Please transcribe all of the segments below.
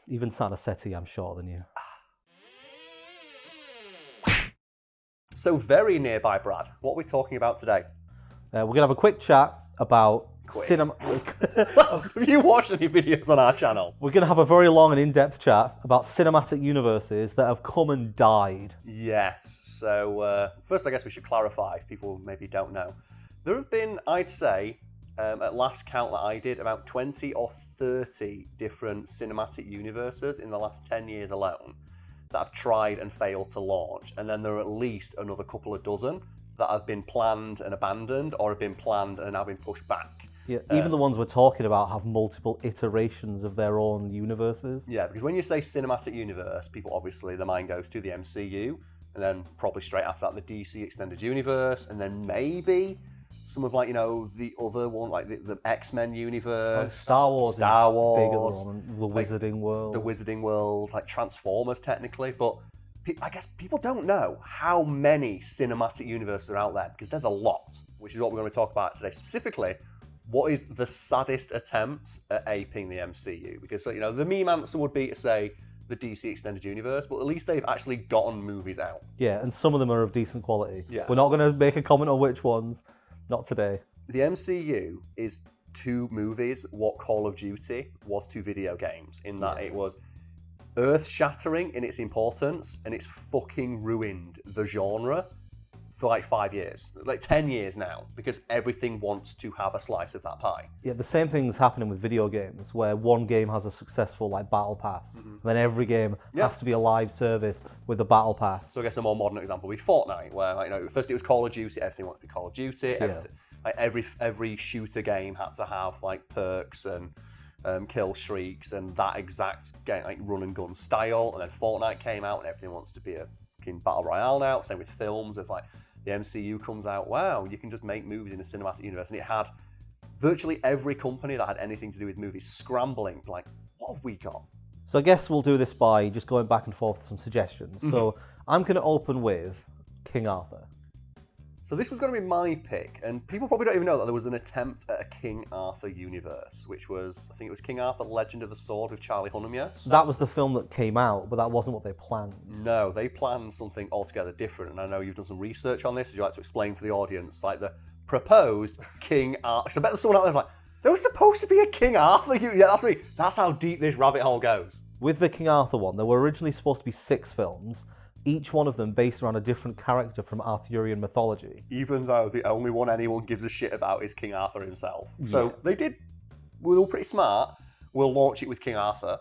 Even sat on a settee, I'm shorter than you. So very nearby, Brad. What are we talking about today? We're going to have a quick chat about cinema. Have you watched any videos on our channel? We're going to have a very long and in-depth chat about cinematic universes that have come and died. Yes. So first, I guess we should clarify, if people maybe don't know. There have been, I'd say, at last count that I did, about 20 or 30 different cinematic universes in the last 10 years alone that have tried and failed to launch. And then there are at least another couple of dozen that have been planned and abandoned, or have been planned and now been pushed back. Yeah, even the ones we're talking about have multiple iterations of their own universes. Yeah, because when you say cinematic universe, people obviously, their mind goes to the MCU, and then probably straight after that the DC Extended Universe, and then maybe some of, like, you know, the other one, like the X-Men universe. Like Star Wars, bigger than the Wizarding World. The Wizarding World, like Transformers technically, but I guess people don't know how many cinematic universes are out there, because there's a lot, which is what we're going to talk about today. Specifically, what is the saddest attempt at aping the MCU? Because, you know, the meme answer would be to say the DC Extended Universe, but at least they've actually gotten movies out. Yeah, and some of them are of decent quality. Yeah. We're not going to make a comment on which ones, not today. The MCU is 2 movies what Call of Duty was to video games, in that it was earth-shattering in its importance, and it's fucking ruined the genre for like 5 years, like 10 years now, because everything wants to have a slice of that pie. Yeah, the same thing's happening with video games, where one game has a successful like battle pass, and then every game has to be a live service with a battle pass. So I guess a more modern example would be Fortnite, where, like, you know, first it was Call of Duty, everything wanted to be Call of Duty. Like every shooter game had to have like perks and kill streaks and that exact game, like run and gun style. And then Fortnite came out, and everything wants to be a fucking battle royale now. Same with films, of like the MCU comes out, wow, you can just make movies in a cinematic universe, and it had virtually every company that had anything to do with movies scrambling, like, what have we got? So I guess we'll do this by just going back and forth with some suggestions. So I'm going to open with King Arthur. So this was going to be my pick, and people probably don't even know that there was an attempt at a King Arthur universe, which was, I think it was King Arthur Legend of the Sword with Charlie Hunnam, yes? That was the film that came out, but that wasn't what they planned. No, they planned something altogether different, and I know you've done some research on this. Would you like to explain for the audience, like, the proposed King Arthur? So I bet there's someone out there's like, there was supposed to be a King Arthur universe. Yeah, that's me. That's how deep this rabbit hole goes. With the King Arthur one, there were originally supposed to be 6 films, each one of them based around a different character from Arthurian mythology. Even though the only one anyone gives a shit about is King Arthur himself. So they were all pretty smart. We'll launch it with King Arthur.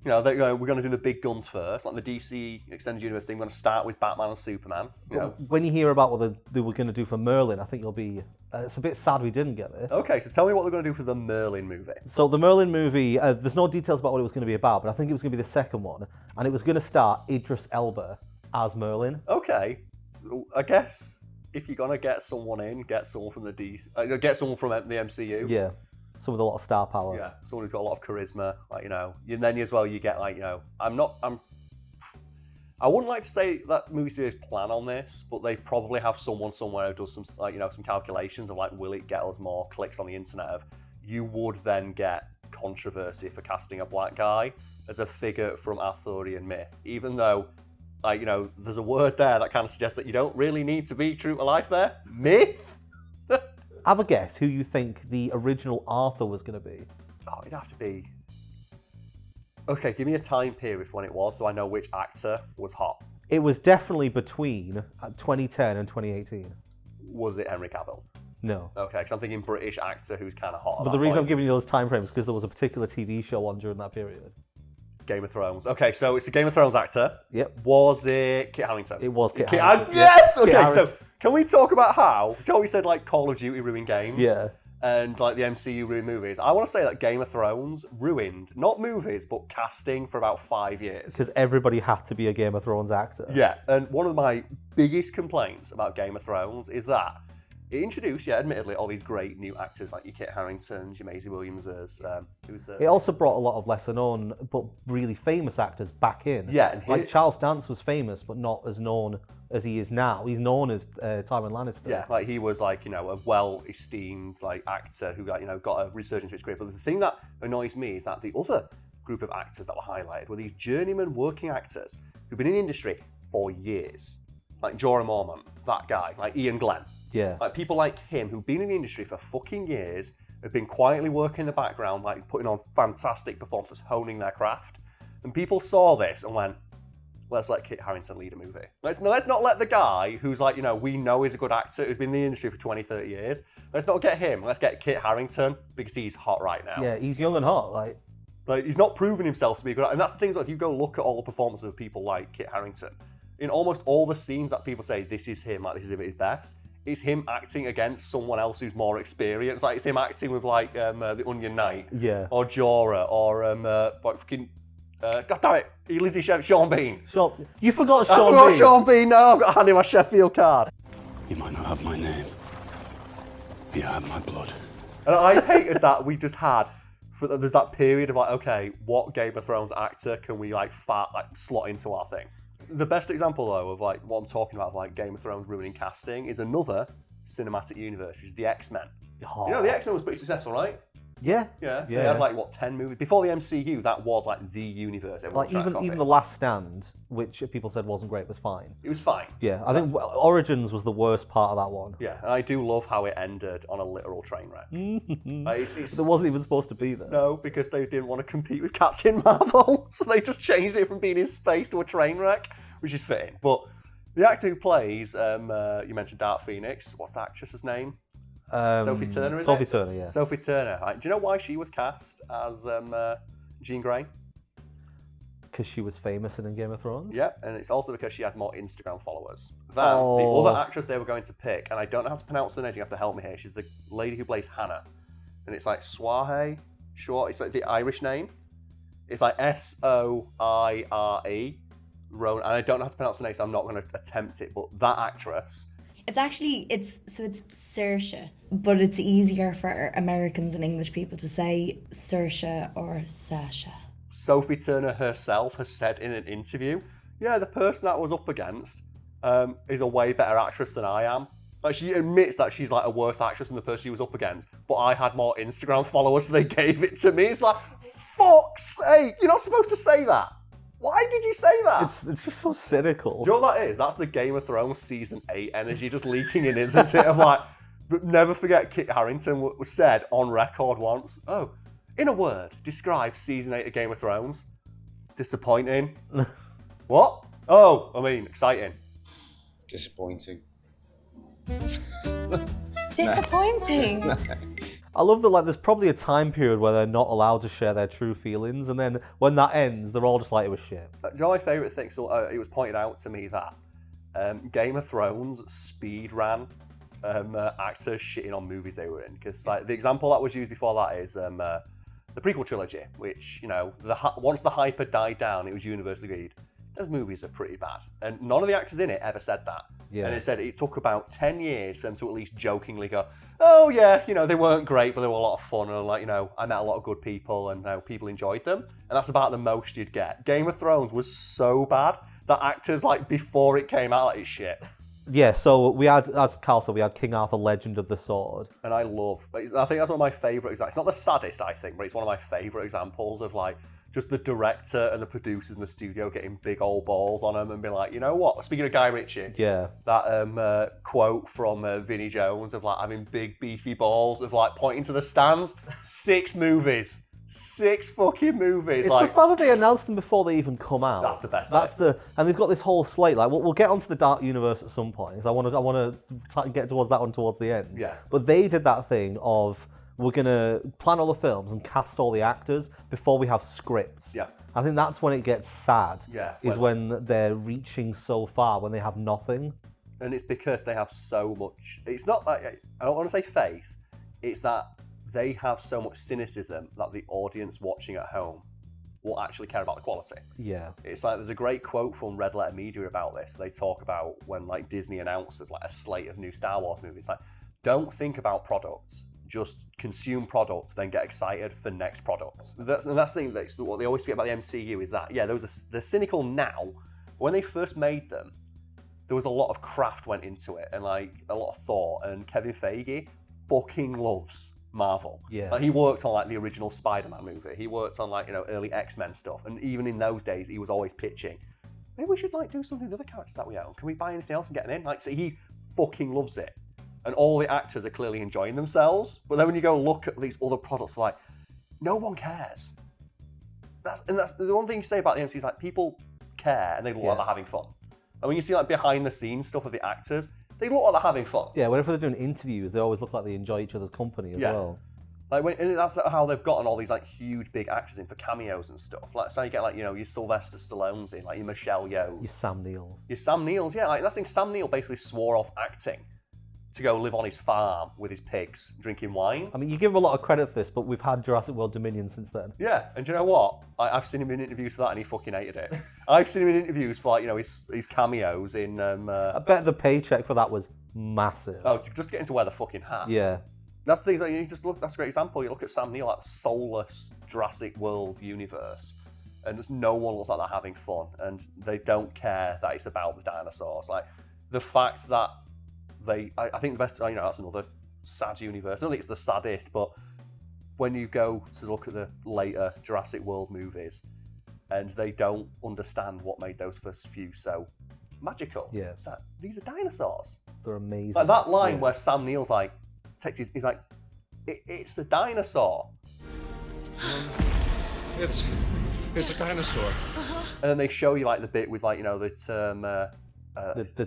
You know, we're going to do the big guns first, like the DC Extended Universe thing. We're going to start with Batman and Superman. You know. When you hear about what they were going to do for Merlin, I think you'll be... it's a bit sad we didn't get this. Okay, so tell me what they're going to do for the Merlin movie. So the Merlin movie, there's no details about what it was going to be about, but I think it was going to be the second one, and it was going to star Idris Elba as Merlin. Okay, I guess if you're going to get someone in, get someone from the DC, get someone from the MCU. Yeah. Someone with a lot of star power. Yeah, someone who's got a lot of charisma, like, you know. And then as well, you get, like, you know, I wouldn't like to say that movie studios plan on this, but they probably have someone somewhere who does some, like, you know, some calculations of, like, will it get us more clicks on the internet? Of you would then get controversy for casting a black guy as a figure from Arthurian myth, even though, like, you know, there's a word there that kind of suggests that you don't really need to be true to life there. Myth. Have a guess who you think the original Arthur was going to be. Oh, it'd have to be... Okay, give me a time period for when it was, so I know which actor was hot. It was definitely between 2010 and 2018. Was it Henry Cavill? No. Okay, because I'm thinking British actor who's kind of hot. But the reason I'm giving you those time frames is because there was a particular TV show on during that period. Game of Thrones. Okay, so it's a Game of Thrones actor. Yep. Was it Kit Harington? It was Kit Harington. Yes! Kit Okay, so Harington. can we talk about how... Joey said, like, Call of Duty ruined games. Yeah. And, like, the MCU ruined movies. I want to say that Game of Thrones ruined, not movies, but casting for about 5 years. Because everybody had to be a Game of Thrones actor. Yeah, and one of my biggest complaints about Game of Thrones is that it introduced, admittedly, all these great new actors like your Kit Haringtons, your Maisie Williamses, who's the... It also brought a lot of lesser known but really famous actors back in. Yeah, and like Charles Dance was famous but not as known as he is now. He's known as Tywin Lannister. Yeah, like he was, like, you know, a well-esteemed, like, actor who, like, you know, got a resurgence to his career. But the thing that annoys me is that the other group of actors that were highlighted were these journeyman working actors who've been in the industry for years. Like Jorah Mormont, that guy, like Ian Glenn. Yeah. Like people like him who've been in the industry for fucking years, have been quietly working in the background, like putting on fantastic performances, honing their craft. And people saw this and went, let's let Kit Harington lead a movie. Let's not let the guy who's like, we know is a good actor, who's been in the industry for 20, 30 years. Let's not get him. Let's get Kit Harington because he's hot right now. Yeah, he's young and hot. Like he's not proven himself to be a good actor. And that's the thing, if you go look at all the performances of people like Kit Harington, in almost all the scenes that people say, this is him, like this is him at his best, it's him acting against someone else who's more experienced. Like it's him acting with like the Onion Knight, or Jorah, or God damn it, Lizzie Chef, Sean Bean. You forgot Sean Bean. I forgot Sean Bean. No, I've got to hand him my Sheffield card. You might not have my name, but you have my blood. And I hated that we just had. There's that period of like, okay, what Game of Thrones actor can we slot into our thing? The best example though of like what I'm talking about of like Game of Thrones ruining casting is another cinematic universe, which is the X-Men. Oh. The X-Men was pretty successful, right? Yeah. They had 10 movies before the MCU. That was like the universe. Like even The Last Stand, which people said wasn't great, was fine. It was fine. Yeah, I think Origins was the worst part of that one. Yeah, and I do love how it ended on a literal train wreck. There wasn't even supposed to be there. No, because they didn't want to compete with Captain Marvel, so they just changed it from being in space to a train wreck, which is fitting. But the actor who plays, you mentioned Dark Phoenix. What's the actress's name? Sophie Turner, is Sophie it? Turner, yeah. Sophie Turner. Do you know why she was cast as Jean Grey? Because she was famous in Game of Thrones? Yeah, and it's also because she had more Instagram followers than the other actress they were going to pick. And I don't know how to pronounce her name, you have to help me here. She's the lady who plays Hannah. And it's like Swahe, it's like the Irish name. It's like Soire. And I don't know how to pronounce her name, so I'm not going to attempt it. But that actress... It's Saoirse, but it's easier for Americans and English people to say Saoirse or Sasha. Sophie Turner herself has said in an interview, the person that was up against is a way better actress than I am. Like she admits that she's like a worse actress than the person she was up against, but I had more Instagram followers, so they gave it to me. It's like, fuck's sake, you're not supposed to say that. Why did you say that? It's just so cynical. Do you know what that is? That's the Game of Thrones Season 8 energy just leaking in, isn't it? Of like, but never forget Kit Harington was said on record once, in a word, describe Season 8 of Game of Thrones. Disappointing. What? Exciting. Disappointing. Disappointing? I love that there's probably a time period where they're not allowed to share their true feelings, and then when that ends, they're all just like, it was shit. Do you know my favourite thing? So it was pointed out to me that Game of Thrones speed ran actors shitting on movies they were in. Because the example that was used before that is the prequel trilogy, which, once the hype had died down, it was universally agreed, those movies are pretty bad. And none of the actors in it ever said that. Yeah. And it said it took about 10 years for them to at least jokingly go, oh yeah, they weren't great, but they were a lot of fun, and I met a lot of good people, and people enjoyed them. And that's about the most you'd get. Game of Thrones was so bad that actors, before it came out, it's shit. Yeah, so we had, as Karl said, we had King Arthur, Legend of the Sword. And I think that's one of my favourite examples. It's not the saddest, I think, but it's one of my favourite examples of just the director and the producers in the studio getting big old balls on them and being like, you know what? Speaking of Guy Ritchie, that quote from Vinnie Jones of having big beefy balls of pointing to the stands. 6 movies. 6 fucking movies. It's the fact that they announced them before they even come out. That's the best. And they've got this whole slate. We'll get onto the Dark Universe at some point, because I want to get towards that one towards the end. Yeah. But they did that thing of, we're going to plan all the films and cast all the actors before we have scripts. Yeah. I think that's when it gets sad. Yeah. Is when they're reaching so far, when they have nothing. And it's because they have so much. It's not I don't want to say faith. It's that they have so much cynicism that the audience watching at home will actually care about the quality. Yeah. It's there's a great quote from Red Letter Media about this. They talk about when Disney announces a slate of new Star Wars movies. Don't think about products. Just consume product, then get excited for next product. That's the thing. What they always forget about the MCU is that they're cynical now. When they first made them, there was a lot of craft went into it and a lot of thought. And Kevin Feige fucking loves Marvel. Yeah. Like, he worked on like the original Spider-Man movie. He worked on like, you know, early X-Men stuff. And even in those days, he was always pitching, maybe we should like do something with other characters that we own. Can we buy anything else and get them in? Like, so he fucking loves it. And all the actors are clearly enjoying themselves. But then when you go look at these other products, like, no one cares. That's the one thing you say about the MCU is like, people care and they look like they're having fun. And when you see like behind the scenes stuff of the actors, they look like they're having fun. Yeah, whenever they're doing interviews, they always look like they enjoy each other's company as well. Like, and that's how they've gotten all these like huge big actors in for cameos and stuff. Like, so you get like, you know, your Sylvester Stallones in, like your Michelle Yeohs, Your Sam Neil's. your Sam Neil's. Yeah, like that's the thing. Sam Neill basically swore off acting to go live on his farm with his pigs, drinking wine. I mean, you give him a lot of credit for this, but we've had Jurassic World Dominion since then. Yeah, and do you know what? I've seen him in interviews for that, and he fucking hated it. I've seen him in interviews for like, you know, his cameos in. I bet the paycheck for that was massive. Oh, to just get into wear the fucking hat. Yeah. That's the thing. Like, you just look. That's a great example. You look at Sam Neill, like soulless Jurassic World universe, and just no one looks like they're having fun, and they don't care that it's about the dinosaurs. Like the fact that I think the best. You know, that's another sad universe. I don't think it's the saddest, but when you go to look at the later Jurassic World movies, and they don't understand what made those first few so magical. Yeah. It's like, these are dinosaurs. They're amazing. Like that line where Sam Neill's like. He's like, it's a dinosaur. It's a dinosaur. And then they show you like the bit with like, you know, the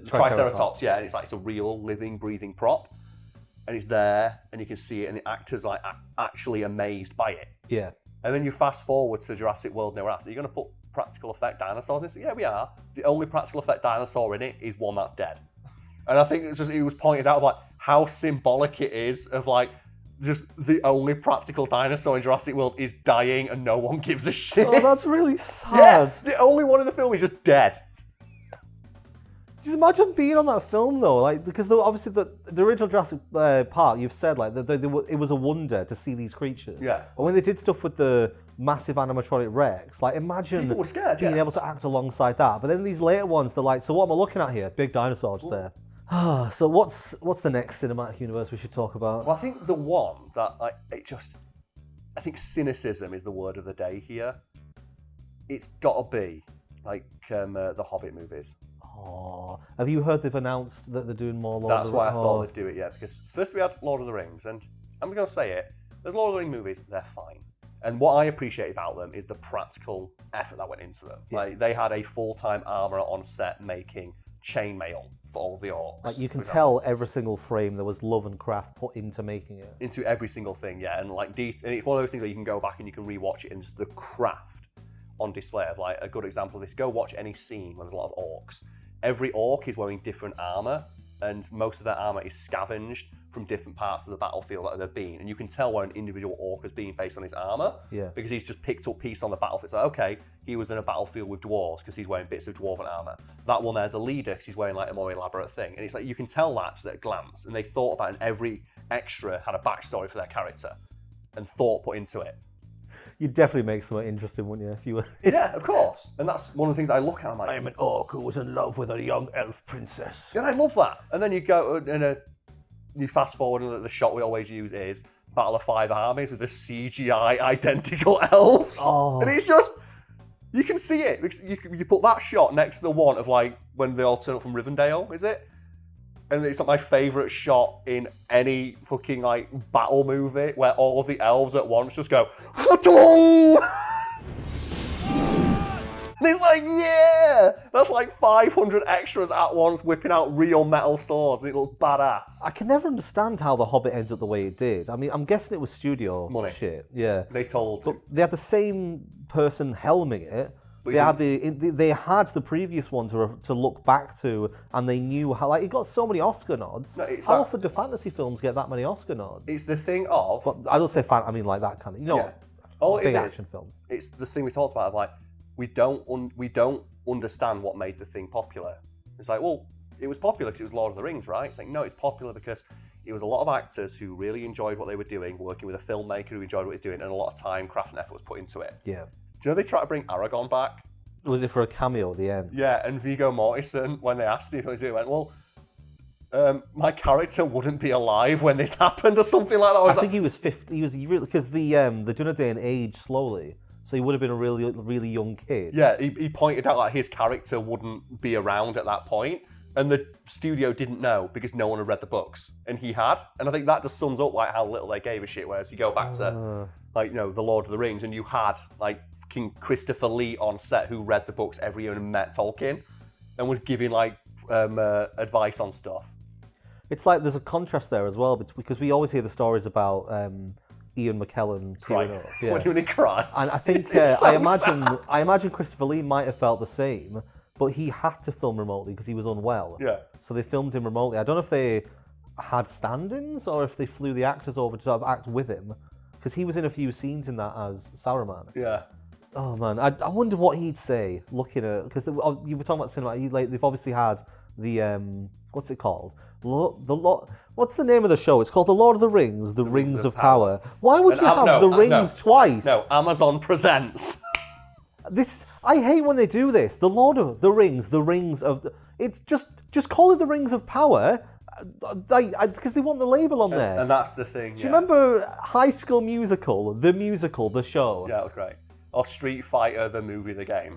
Triceratops. Yeah, and it's like it's a real living, breathing prop, and it's there, and you can see it, and the actor's like actually amazed by it. Yeah. And then you fast forward to Jurassic World Never After. You're going to put practical effect dinosaurs in it? Yeah, we are. The only practical effect dinosaur in it is one that's dead. And I think it was pointed out of like how symbolic it is of like just the only practical dinosaur in Jurassic World is dying and no one gives a shit. Oh, that's really sad. Yeah, the only one in the film is just dead. Just imagine being on that film though, like because obviously the original Jurassic Park, you've said like it was a wonder to see these creatures. Yeah. And when they did stuff with the massive animatronic Rex, like imagine People were scared, being able to act alongside that. But then these later ones, they're like, so what am I looking at here? Big dinosaurs there. So what's the next cinematic universe we should talk about? Well, I think the one that I think cynicism is the word of the day here. It's got to be like the Hobbit movies. Oh, have you heard they've announced that they're doing more Lord of the Rings? That's why I thought they'd do it, yeah. Because first we had Lord of the Rings, and I'm going to say it, the Lord of the Rings movies, they're fine. And what I appreciate about them is the practical effort that went into them. Yeah. Like they had a full-time armourer on set making chainmail for all the orcs. Like you can tell every single frame there was love and craft put into making it. Into every single thing, yeah. And like and it's one of those things where you can go back and you can rewatch it and just the craft on display of like a good example of this. Go watch any scene where there's a lot of orcs. Every orc is wearing different armour, and most of their armour is scavenged from different parts of the battlefield that they've been. And you can tell where an individual orc has been based on his armour. Yeah. Because he's just picked up pieces on the battlefield. It's like, okay, he was in a battlefield with dwarves because he's wearing bits of dwarven armour. That one there's a leader because he's wearing like a more elaborate thing. And it's like, you can tell that at a glance. And they thought about it, and every extra had a backstory for their character and thought put into it. You'd definitely make something interesting, wouldn't you, if you were... Yeah, of course. And that's one of the things I look at. I'm like, I'm an orc who was in love with a young elf princess. And I love that. And then you go and you fast forward, and the shot we always use is Battle of Five Armies with the CGI identical elves. Oh. And it's just, you can see it. You put that shot next to the one of like when they all turn up from Rivendell, is it? And it's like my favourite shot in any fucking like battle movie where all of the elves at once just go Fa-tong! And it's like, yeah! That's like 500 extras at once whipping out real metal swords, and it looks badass. I can never understand how The Hobbit ends up the way it did. I mean, I'm guessing it was studio money. Shit. Yeah. They told. But they had the same person helming it. They had the previous one to look back to, and they knew how. Like, it got so many Oscar nods. No, how often do fantasy films get that many Oscar nods? It's the thing of. But I don't say fan. I mean, like that kind of. You know, all big action film. It's the thing we talked about of like we don't understand what made the thing popular. It's like, well, it was popular because it was Lord of the Rings, right? It's like, no, it's popular because it was a lot of actors who really enjoyed what they were doing, working with a filmmaker who enjoyed what he was doing, and a lot of time, craft, and effort was put into it. Yeah. Do you know they tried to bring Aragorn back? Was it for a cameo at the end? Yeah, and Viggo Mortensen, when they asked him if he was doing it, went, well, my character wouldn't be alive when this happened or something like that. I think he was 50. He was really because the Dunedain aged slowly, so he would have been a really young kid. Yeah, he pointed out that his character wouldn't be around at that point, and the studio didn't know because no one had read the books, and he had. And I think that just sums up like how little they gave a shit. Whereas you go back to like the Lord of the Rings, and you had like King Christopher Lee on set who read the books every year and met Tolkien, and was giving like advice on stuff. It's like there's a contrast there as well, because we always hear the stories about Ian McKellen Crying. tearing up. Yeah. What do you mean he cry? And I think So I imagine Christopher Lee might have felt the same, but he had to film remotely because he was unwell. Yeah. So they filmed him remotely. I don't know if they had stand-ins or if they flew the actors over to sort of act with him, because he was in a few scenes in that as Saruman. Yeah. Oh man, I wonder what he'd say looking at, because you were talking about cinema. They've obviously had the what's it called? What's the name of the show? It's called The Lord of the Rings, The Rings of Power. Why would you have the rings twice? No, Amazon presents. I hate when they do this. The Lord of the Rings, The Rings of. It's just call it The Rings of Power, because they want the label on there. And that's the thing. Do you remember High School Musical, the show? Yeah, it was great. Or Street Fighter, the movie, the game.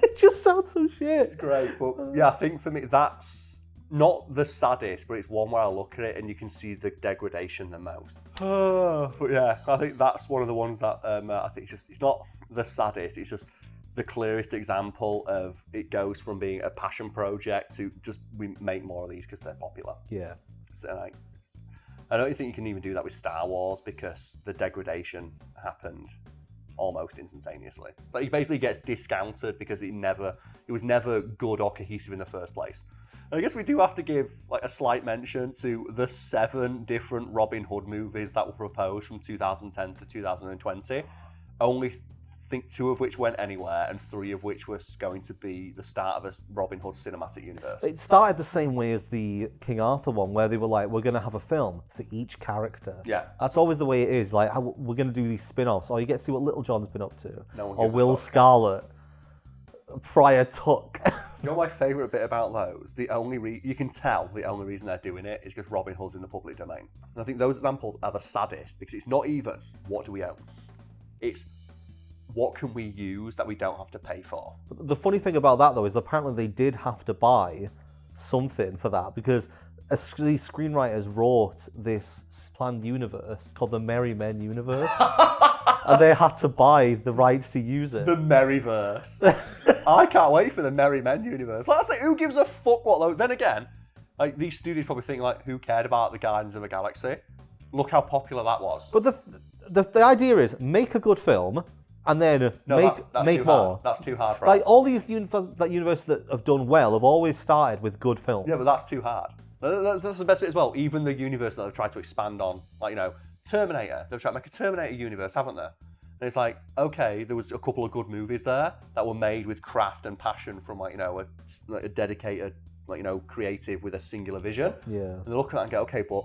It just sounds so shit. It's great, but yeah, I think for me that's not the saddest, but it's one where I look at it and you can see the degradation the most. But yeah, I think that's one of the ones that I think it's not the saddest, it's just the clearest example of it goes from being a passion project to just we make more of these because they're popular. Yeah. So I don't think you can even do that with Star Wars because the degradation happened almost instantaneously. Like he basically gets discounted because it was never good or cohesive in the first place. And I guess we do have to give like a slight mention to the 7 different Robin Hood movies that were proposed from 2010 to 2020. Only think 2 of which went anywhere and 3 of which was going to be the start of a Robin Hood cinematic universe. It started the same way as the King Arthur one, where they were like, we're going to have a film for each character. Yeah. That's always the way it is. Like, we're going to do these spin-offs, or you get to see what Little John's been up to, or Will Scarlet, Friar Tuck. You know my favourite bit about those? You can tell the only reason they're doing it is because Robin Hood's in the public domain. And I think those examples are the saddest because it's not even what do we own. It's what can we use that we don't have to pay for. The funny thing about that, though, is apparently they did have to buy something for that because these screenwriters wrote this planned universe called the Merry Men universe, and they had to buy the rights to use it. The Merryverse. I can't wait for the Merry Men universe. That's like, who gives a fuck what though? Then again, like these studios probably think like, who cared about the Guardians of the Galaxy? Look how popular that was. But the idea is make a good film and then make more. That's too hard. Like all these universes that have done well have always started with good films. Yeah, but that's too hard. That's the best bit as well. Even the universe that they've tried to expand on, like Terminator. They've tried to make a Terminator universe, haven't they? And it's like, okay, there was a couple of good movies there that were made with craft and passion from a dedicated, creative with a singular vision. Yeah. And they look at that and go, okay, but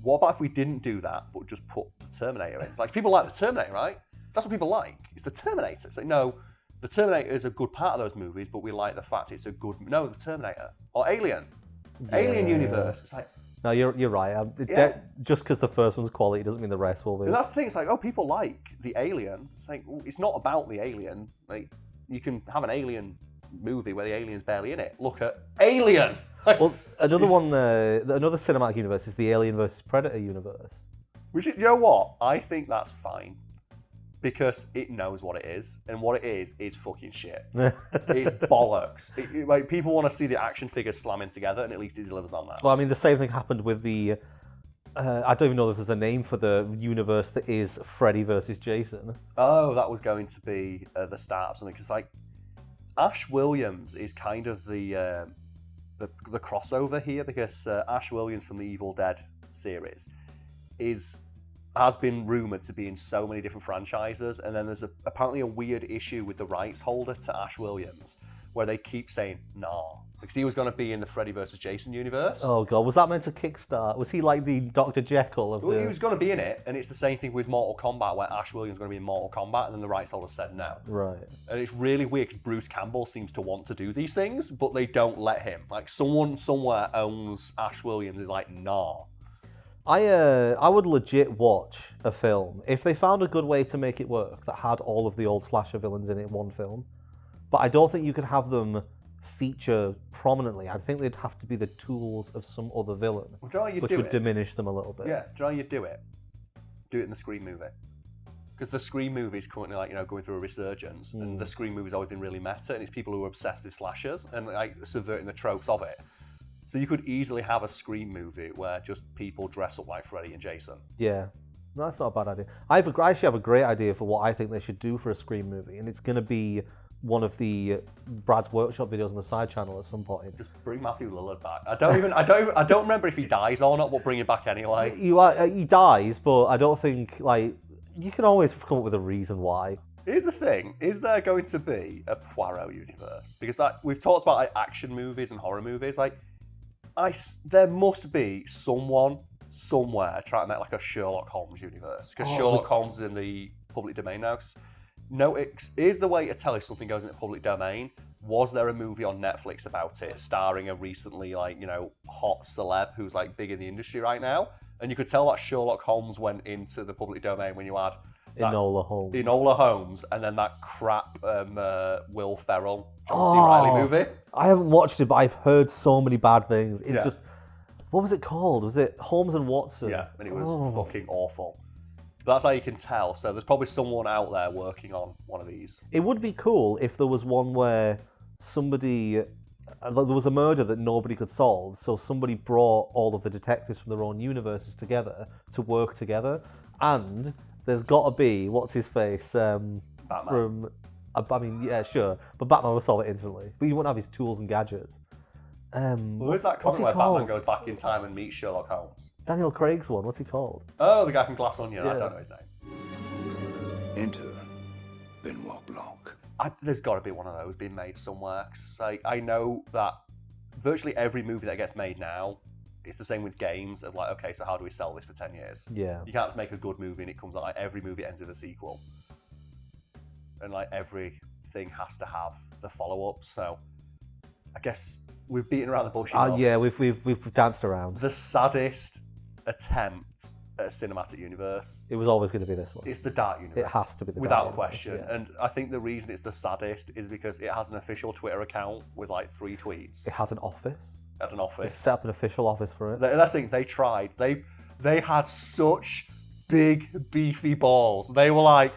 what about if we didn't do that, but just put the Terminator in? It's like people like the Terminator, right? That's what people like. It's the Terminator. It's like, no, the Terminator is a good part of those movies, but we like the fact it's a good. No, the Terminator or Alien, Alien universe. It's like. No, you're right. Just because the first one's quality doesn't mean the rest will be. And that's the thing. It's like, people like the Alien. It's like, it's not about the Alien. Like, you can have an Alien movie where the alien's barely in it. Look at Alien. Well, another one, another cinematic universe is the Alien versus Predator universe. Which is, you know what? I think that's fine. Because it knows what it is, and what it is fucking shit. It's bollocks. Like people want to see the action figures slamming together, and at least it delivers on that. Well, I mean, the same thing happened with the. I don't even know if there's a name for the universe that is Freddy versus Jason. Oh, that was going to be the start of something. Because like Ash Williams is kind of the crossover here, because Ash Williams from the Evil Dead series has been rumoured to be in so many different franchises, and then there's apparently a weird issue with the rights holder to Ash Williams, where they keep saying, nah, Because he was going to be in the Freddy vs. Jason universe. Oh god, was that meant to kickstart? Was he like the Dr. Jekyll of Well, the... he was going to be in it, and it's the same thing with Mortal Kombat, where Ash Williams is going to be in Mortal Kombat, and then the rights holder said no. Right. And it's really weird because Bruce Campbell seems to want to do these things, but they don't let him. Like, someone somewhere owns Ash Williams is like, nah. I would legit watch a film if they found a good way to make it work that had all of the old slasher villains in it in one film. But I don't think you could have them feature prominently. I think they'd have to be the tools of some other villain, Well, do you know how you which do would it? diminish them a little bit. Yeah, do you know how you do it? Do it in the Scream movie. Because the Scream movie is currently, like, you know, going through a resurgence, and the Scream movie's always been really meta, and it's people who are obsessed with slashers and like subverting the tropes of it. So you could easily have a Scream movie where just people dress up like Freddy and Jason. Yeah. No, that's not a bad idea. I actually have a great idea for what I think they should do for a Scream movie, and it's going to be one of the Brad's Workshop videos on the side channel at some point. Just bring Matthew Lillard back. I don't remember if he dies or not, but bring him back anyway. He dies, but I don't think, like, you can always come up with a reason why. Here's the thing: is there going to be a Poirot universe? Because we've talked about like action movies and horror movies. Like, there must be someone somewhere trying to make like a Sherlock Holmes universe. Because Sherlock Holmes is in the public domain now. No, here's the way to tell if something goes into the public domain. Was there a movie on Netflix about it, starring a recently, like, you know, hot celeb who's like big in the industry right now? And you could tell that Sherlock Holmes went into the public domain when you had Enola Holmes. Enola Holmes, and then that crap Will Ferrell, John C. Reilly movie. I haven't watched it, but I've heard so many bad things. It Yeah. just, what was it called? Was it Holmes and Watson? Yeah, and it was fucking awful. But that's how you can tell. So there's probably someone out there working on one of these. It would be cool if there was one where somebody, there was a murder that nobody could solve, so somebody brought all of the detectives from their own universes together to work together, and there's got to be, what's his face, Batman. from, I mean, yeah, sure, but Batman would solve it instantly, but you wouldn't have his tools and gadgets. Well, there's that what's comic he where called? Batman goes back in time and meets Sherlock Holmes. Daniel Craig's one, what's he called? Oh, the guy from Glass Onion. I Yeah. don't know his name. Enter, Benoit Blanc. There's got to be one of those being made somewhere. 'Cause I know that virtually every movie that gets made now, it's the same with games of like, okay, so how do we sell this for 10 years? Yeah. You can't just make a good movie and it comes out like every movie ends with a sequel. And like everything has to have the follow-up. So I guess we've beaten around the bush enough. Yeah, we've danced around. The saddest attempt at a cinematic universe It was always going to be this one. is the Dark Universe. It has to be the without Dark question. Universe, yeah. And I think the reason it's the saddest is because it has an official Twitter account with like 3 tweets It has an office. at an They office. set up an official office for it. That's the thing, they tried. They had such big, beefy balls. They were like,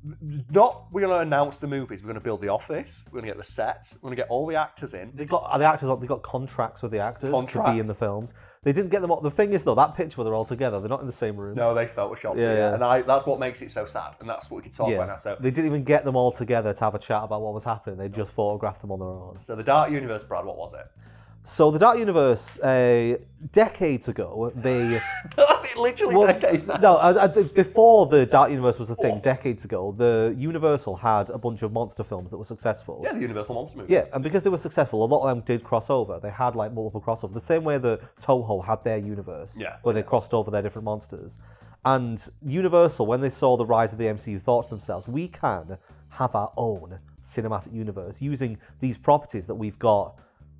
we're going to announce the movies, we're going to build the office, we're going to get the sets, we're going to get all the actors in. They got the actors. They got contracts with the actors to Contracts. be in the films. They didn't get them all. The thing is, though, that picture where they're all together, they're not in the same room. No, they photoshopped it. Yeah. And that's what makes it so sad. And that's what we can talk about now. So, They didn't even get them all together to have a chat about what was happening. They just photographed them on their own. so the Dark Universe, Brad, what was it? So the Dark Universe, decades ago, they... That's it, literally decades now. No, before the Dark Universe was a thing, decades ago, the Universal had a bunch of monster films that were successful. Yeah, the Universal Monster movies. Yeah, and because they were successful, a lot of them did cross over. They had like multiple crossovers. The same way that Toho had their universe, Yeah. where they crossed over their different monsters. And Universal, when they saw the rise of the MCU, thought to themselves, we can have our own cinematic universe using these properties that we've got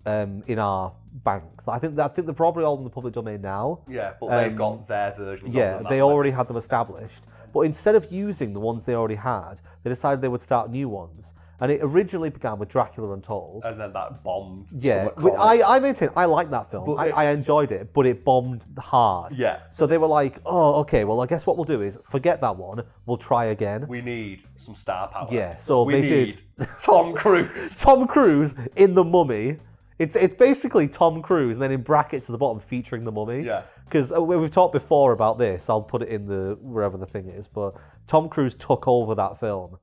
in our banks. I think they're probably all in the public domain now. Yeah, but they've got their versions Yeah, of them. they already had them established. But instead of using the ones they already had, they decided they would start new ones. And it originally began with Dracula Untold. And then that bombed. Yeah, Summit Comics. I maintain I like that film. But I enjoyed it, but it bombed hard. Yeah. So they were like, oh, okay, well, I guess what we'll do is forget that one. We'll try again. We need some star power. Yeah, so we they need did. Tom Cruise. Tom Cruise in The Mummy. It's basically Tom Cruise, and then in brackets at the bottom featuring The Mummy. Yeah. Because we've talked before about this. I'll put it in wherever the thing is. But Tom Cruise took over that film,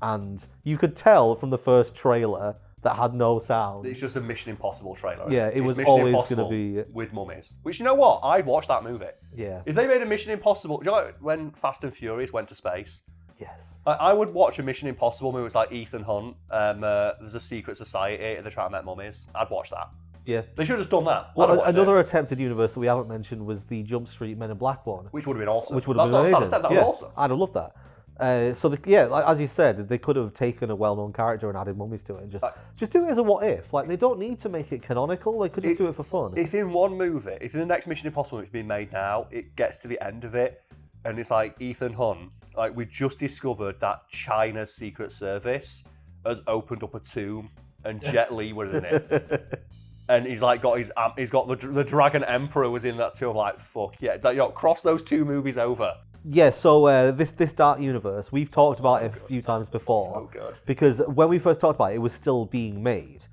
and you could tell from the first trailer that had no sound. It's just a Mission Impossible trailer. Yeah, it It's was Mission always Impossible gonna be- with mummies. Which, you know what? I'd watch that movie. Yeah. If they made a Mission Impossible, do you know like when Fast and Furious went to space? Yes. I would watch a Mission Impossible movie. It's like Ethan Hunt. There's a secret society. They're trying to make mummies. I'd watch that. Yeah. They should have just done that. Well, another attempted universe that we haven't mentioned was the Jump Street Men in Black one. Which would have been awesome. Which would have been amazing. That's not that was awesome. I'd have loved that. Like, as you said, they could have taken a well-known character and added mummies to it and just do it as a what if. Like, they don't need to make it canonical. They could just do it for fun. If in one movie, if in the next Mission Impossible movie is being made now, it gets to the end of it and it's like Ethan Hunt, like we just discovered that China's Secret Service has opened up a tomb and Jet Li was in it. And he's like got the Dragon Emperor was in that too. I'm like, fuck yeah, cross those two movies over. Yeah, so this Dark Universe, we've talked about it a few times before. So good. Because when we first talked about it, it was still being made.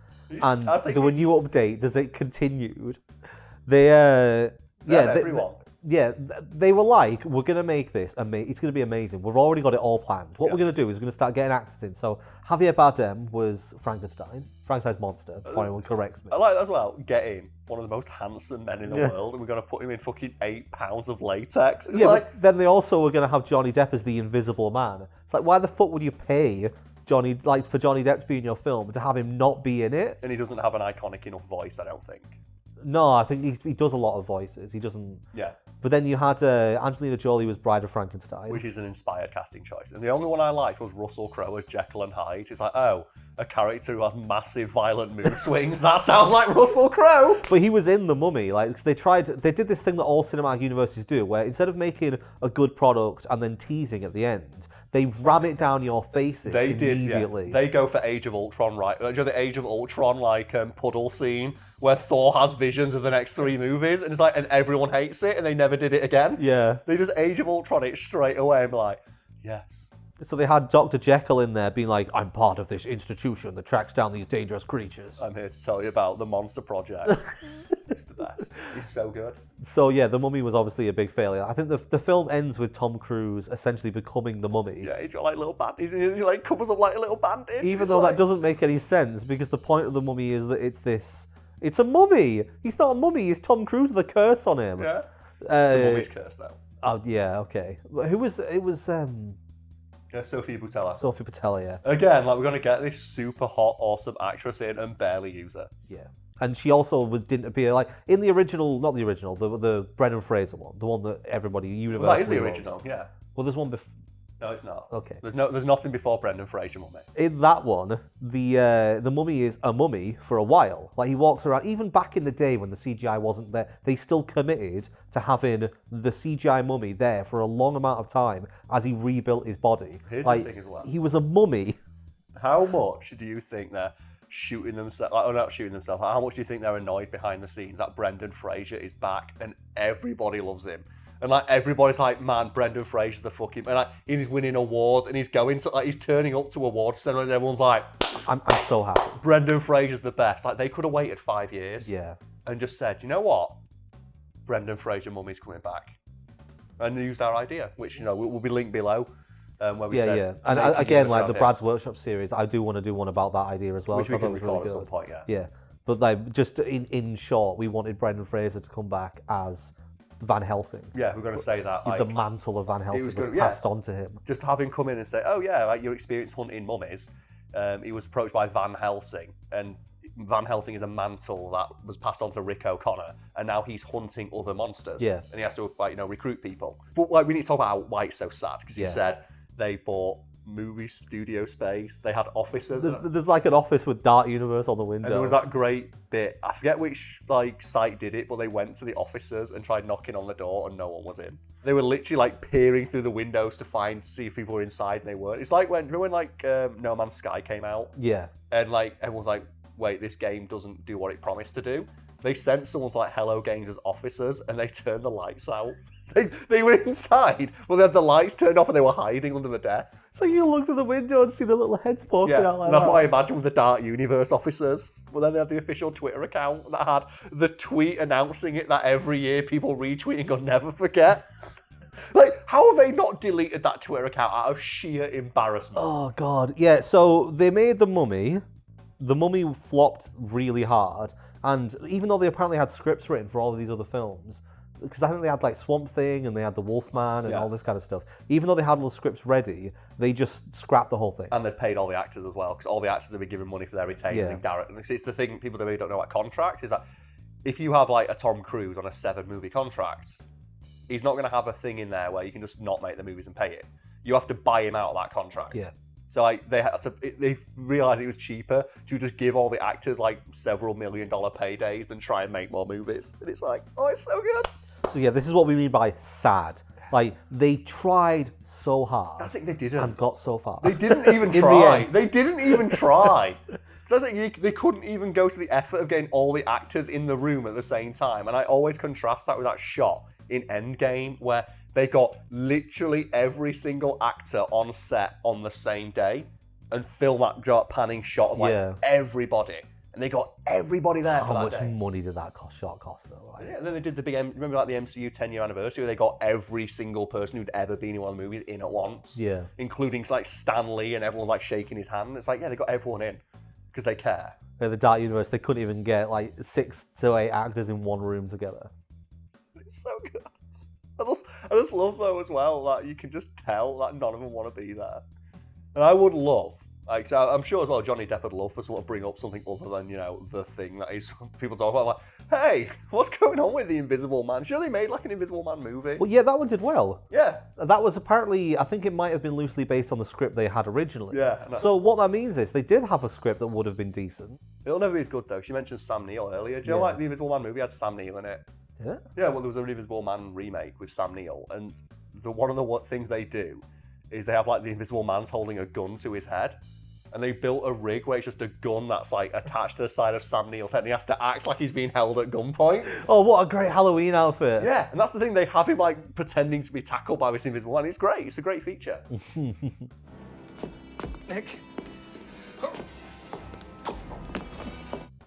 And there were new updates as it continued. They were like, we're going to make this, it's going to be amazing. We've already got it all planned. What we're going to do is we're going to start getting actors in. So Javier Bardem was Frankenstein's monster, before anyone corrects me. I like that as well, getting one of the most handsome men in the world, and we're going to put him in fucking 8 pounds of latex. It's but then they also were going to have Johnny Depp as the Invisible Man. It's like, why the fuck would you pay for Johnny Depp to be in your film, to have him not be in it? And he doesn't have an iconic enough voice, I don't think. No, I think he does a lot of voices. He doesn't... Yeah. But then you had Angelina Jolie was Bride of Frankenstein. Which is an inspired casting choice. And the only one I liked was Russell Crowe as Jekyll and Hyde. It's like, oh, a character who has massive violent mood swings. That sounds like Russell Crowe. But he was in the Mummy. Like, they did this thing that all cinematic universes do, where instead of making a good product and then teasing at the end, they ram it down your faces immediately. Yeah. They go for Age of Ultron, right? You know, the Age of Ultron puddle scene where Thor has visions of the next 3 movies, and it's like, and everyone hates it, and they never did it again. Yeah. They just Age of Ultron it straight away and be like, yes. So they had Dr. Jekyll in there being like, I'm part of this institution that tracks down these dangerous creatures. I'm here to tell you about the Monster Project. It's the best. He's so good. So yeah, The Mummy was obviously a big failure. I think the film ends with Tom Cruise essentially becoming the Mummy. Yeah, he's got like little bandages. He like covers up like a little bandage. Even though that doesn't make any sense, because the point of the Mummy is that it's a mummy. He's not a mummy. It's Tom Cruise with a curse on him. Yeah. It's the Mummy's curse though. Oh yeah, okay. Who was it? Was Sophia Boutella. Sophia Boutella, yeah. Again, like we're gonna get this super hot, awesome actress in and barely use her. Yeah. And she also didn't appear like in the original, not the original, the Brendan Fraser one, the one that everybody universally That is the original, loves. yeah. Well, there's one before. No, it's not. Okay. There's nothing before Brendan Fraser Mummy. In that one, the mummy is a mummy for a while. Like he walks around. Even back in the day when the CGI wasn't there, they still committed to having the CGI mummy there for a long amount of time as he rebuilt his body. Here's like, the thing as well. He was a mummy. How much do you think they're shooting themselves? Like, not shooting themselves. How much do you think they're annoyed behind the scenes that Brendan Fraser is back and everybody loves him? And like everybody's like, man, Brendan Fraser's the fucking, and like he's winning awards and he's going to he's turning up to awards ceremonies and everyone's like, I'm so happy. Brendan Fraser's the best. Like they could have waited 5 years, and just said, you know what, Brendan Fraser Mummy's coming back, and used our idea, which will be linked below. Where we said, and again, like the Brad's Workshop series, I do want to do one about that idea as well. Which we can record really at some point, yeah. But like, just in short, we wanted Brendan Fraser to come back as Van Helsing. Yeah, we're going to say that. The mantle of Van Helsing was passed on to him. Just have him come in and say, oh yeah, like your experience hunting mummies. He was approached by Van Helsing, and Van Helsing is a mantle that was passed on to Rick O'Connor, and now he's hunting other monsters. Yeah. And he has to recruit people. But like we need to talk about why it's so sad, because you said they bought movie studio space. They had offices. There's like an office with Dark Universe on the window. And there was that great bit. I forget which site did it, but they went to the offices and tried knocking on the door, and no one was in. They were literally like peering through the windows to see if people were inside, and they weren't. It's like when No Man's Sky came out. Yeah. And like everyone's like, wait, this game doesn't do what it promised to do. They sent someone's like Hello Games as officers, and they turned the lights out. They were inside, but they had the lights turned off and they were hiding under the desk. So you look through the window and see the little heads poking out like that's that. what I imagine with the Dark Universe officers. But then they had the official Twitter account that had the tweet announcing it that every year people retweeting or never forget. Like, how have they not deleted that Twitter account out of sheer embarrassment? Oh, God. Yeah, so they made The Mummy. The Mummy flopped really hard. And even though they apparently had scripts written for all of these other films, because I think they had like Swamp Thing and they had the Wolfman and Yeah. all this kind of stuff. Even though they had all the scripts ready, they just scrapped the whole thing. And they paid all the actors as well, because all the actors have been given money for their retainers Yeah. and Garrett. It's the thing people really don't know about contracts is that if you have like a Tom Cruise on a 7-movie contract, he's not going to have a thing in there where you can just not make the movies and pay it. You have to buy him out of that contract. Yeah. So like they realized it was cheaper to just give all the actors like several $1 million paydays than try and make more movies. And it's like, oh, it's so good. So yeah, this is what we mean by sad. Like, they tried so hard. I think they didn't. And got so far. They didn't even In the try. end. They didn't even try. So that's like, they couldn't even go to the effort of getting all the actors in the room at the same time. And I always contrast that with that shot in Endgame where they got literally every single actor on set on the same day and film that panning shot of like everybody. And they got everybody there for How that much day. money did that shot cost though? Right? Yeah, and then they did the big, remember like the MCU 10-year anniversary where they got every single person who'd ever been in one of the movies in at once. Yeah. Including like Stan Lee and everyone's like shaking his hand. It's like, yeah, they got everyone in because they care. In the Dark Universe, they couldn't even get like 6 to 8 actors in one room together. It's so good. I just love though as well that you can just tell that none of them want to be there. And I would love, like, so I'm sure as well Johnny Depp would love for someone to bring up something other than, you know, the thing that is people talk about, like, hey, what's going on with the Invisible Man? Sure, they made like an Invisible Man movie. Well, yeah, that one did well. Yeah. That was apparently, I think it might have been loosely based on the script they had originally. Yeah. So what that means is they did have a script that would have been decent. It'll never be as good though. She mentioned Sam Neill earlier. Do you know like the Invisible Man movie had Sam Neill in it? Did it? Yeah, well there was an Invisible Man remake with Sam Neill, and one of the things they do is they have like the Invisible Man's holding a gun to his head. And they built a rig where it's just a gun that's like attached to the side of Sam Neill's head and he has to act like he's being held at gunpoint. Oh, what a great Halloween outfit. Yeah, and that's the thing, they have him like pretending to be tackled by this Invisible Man. It's great, it's a great feature. Nick.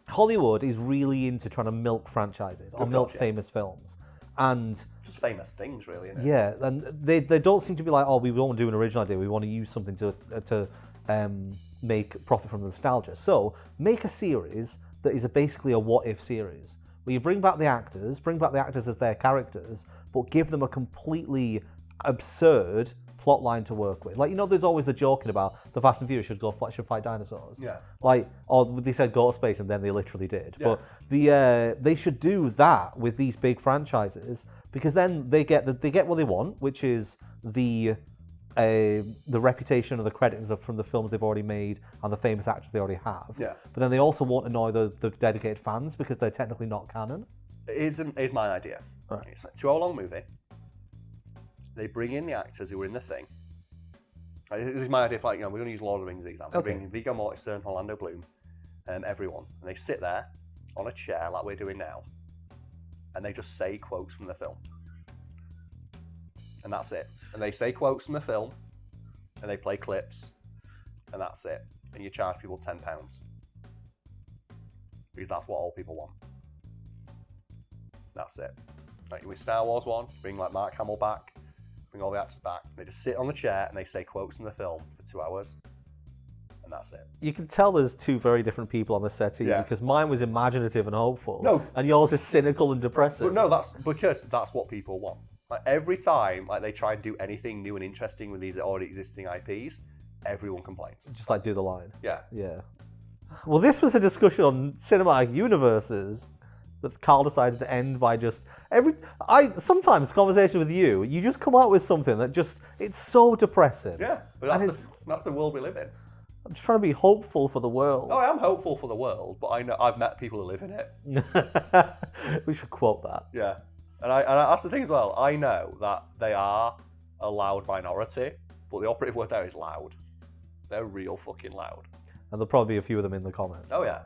Hollywood is really into trying to milk franchises or milk famous films. And just famous things, really, isn't it? yeah, and they don't seem to be like, oh, we won't do an original idea, we want to use something to make profit from the nostalgia. So make a series that is basically a what-if series, where you bring back the actors as their characters, but give them a completely absurd plot line to work with. Like, you know, there's always the joking about the Fast and Furious should fight dinosaurs. Yeah. Like, or they said go to space and then they literally did. Yeah. But they should do that with these big franchises, because then they get what they want, which is the reputation and the credits from the films they've already made and the famous actors they already have. Yeah. But then they also won't annoy the dedicated fans because they're technically not canon. Here's my idea. Right. It's like a 2-hour-long movie. They bring in the actors who were in the thing. This is my idea for, like, you know, we're going to use Lord of the Rings as an example. Okay. They bring in Viggo Mortensen, Orlando Bloom, everyone. And they sit there on a chair like we're doing now. And they just say quotes from the film. And that's it. And they say quotes from the film, and they play clips, and that's it. And you charge people £10. Because that's what all people want. That's it. Like with Star Wars 1, bring like Mark Hamill back, bring all the actors back. They just sit on the chair and they say quotes from the film for 2 hours. And that's it. You can tell there's two very different people on the set here, because mine was imaginative and hopeful. No. And yours is cynical and depressive. But no, that's because that's what people want. Like every time like they try and do anything new and interesting with these already existing IPs, everyone complains. Just like do the line. Yeah. Yeah. Well, this was a discussion on cinematic universes that Karl decides to end by just sometimes conversation with you just come out with something that just, it's so depressing. Yeah, but that's the world we live in. I'm just trying to be hopeful for the world. Oh, I am hopeful for the world, but I know I've met people who live in it. We should quote that. Yeah, and that's the thing as well. I know that they are a loud minority, but the operative word there is loud. They're real fucking loud. And there'll probably be a few of them in the comments. Oh yeah.